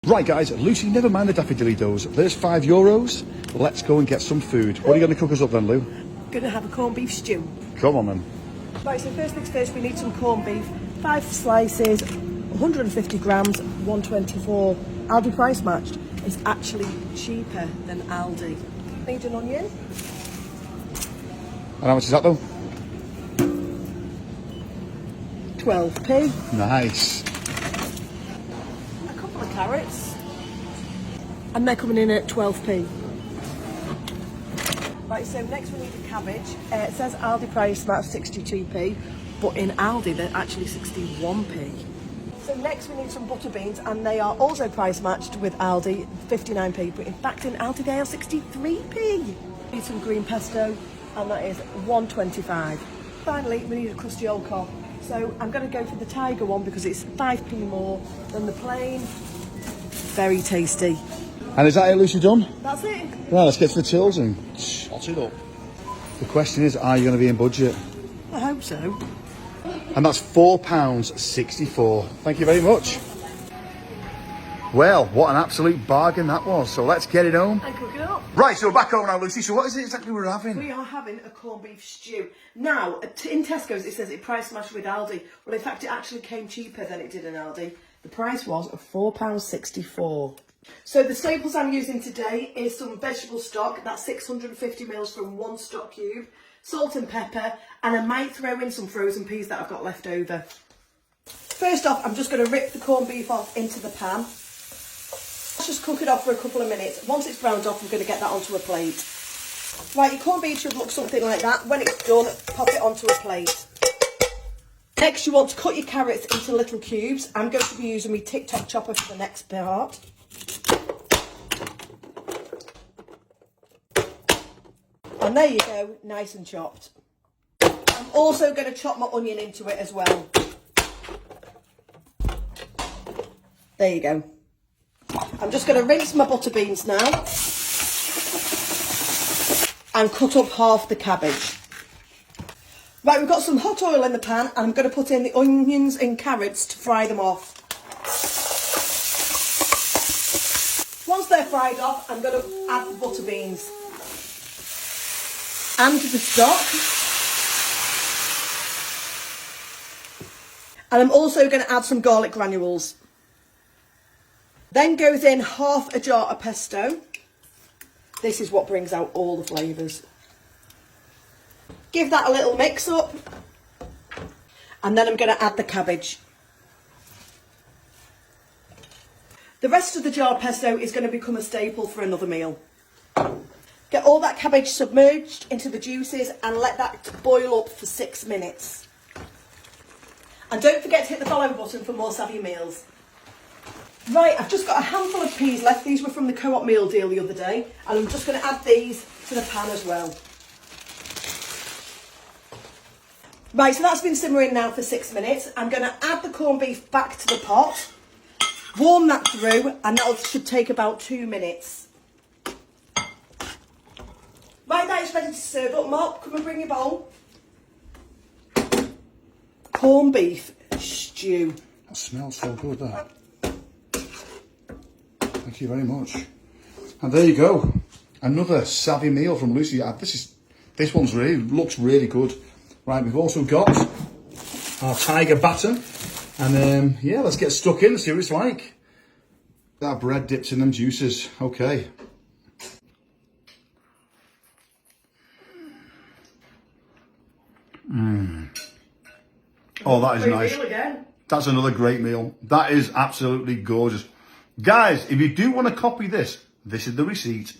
Right guys, Lucy, never mind the Daffy Dilly Does. There's €5. Let's go and get some food. What are you going to cook us up then, Lou? Going to have a corned beef stew. Come on then. Right, so first things first, we need some corned beef. 5 slices, 150 grams, 124. Aldi price matched. It's actually cheaper than Aldi. Need an onion. And how much is that though? 12p. Nice. A couple of carrots. And they're coming in at 12p. Right, so next we need a cabbage. It says Aldi price match 62p, but in Aldi they're actually 61p. So next we need some butter beans, and they are also price matched with Aldi, 59p, but in fact in Aldi they are 63p. Need some green pesto, and that is 125. Finally, we need a crusty old cob. So I'm going to go for the tiger one because it's 5p more than the plain. Very tasty. And is that it, Lucy, done? That's it. Right, let's get to the tills and shot it up. The question is, are you going to be in budget? I hope so. And that's £4.64. Thank you very much. Well, what an absolute bargain that was. So let's get it home. And cook it up. Right, so we're back home now, Lucy. So what is it exactly we're having? We are having a corned beef stew. Now, in Tesco's it says it price matched with Aldi. Well, in fact, it actually came cheaper than it did in Aldi. The price was £4.64. So the staples I'm using today is some vegetable stock. That's 650 mils from one stock cube. Salt and pepper, and I might throw in some frozen peas that I've got left over. First off, I'm just going to rip the corned beef off into the pan. Let's just cook it off for a couple of minutes. Once it's browned off, I'm going to get that onto a plate. Right, your corned beef should look something like that. When it's done, pop it onto a plate. Next, you want to cut your carrots into little cubes. I'm going to be using my tic-tac chopper for the next part. And there you go, nice and chopped. I'm also going to chop my onion into it as well. There you go. I'm just going to rinse my butter beans now and cut up half the cabbage. Right, we've got some hot oil in the pan, and I'm going to put in the onions and carrots to fry them off. Once they're fried off, I'm going to add the butter beans and the stock. And I'm also going to add some garlic granules. Then goes in half a jar of pesto. This is what brings out all the flavours. Give that a little mix up. And then I'm going to add the cabbage. The rest of the jar of pesto is going to become a staple for another meal. Get all that cabbage submerged into the juices and let that boil up for 6 minutes. And don't forget to hit the follow button for more savvy meals. Right, I've just got a handful of peas left. These were from the Co-op meal deal the other day. And I'm just going to add these to the pan as well. Right, so that's been simmering now for 6 minutes. I'm going to add the corned beef back to the pot. Warm that through, and that should take about 2 minutes. Right, that is ready to serve up. Mark, come and bring your bowl. Corned beef stew. That smells so good, that. Thank you very much. And there you go. Another savvy meal from Lucy. This one's looks really good. Right, we've also got our tiger batter. And yeah, let's get stuck in and see what it's like. That bread dips in them juices. Okay. Oh, that is nice. That's another great meal. That is absolutely gorgeous. Guys, if you do want to copy this, this is the receipt.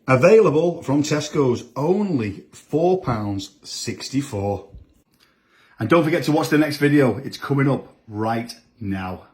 Available from Tesco's, only £4.64. And don't forget to watch the next video. It's coming up right now.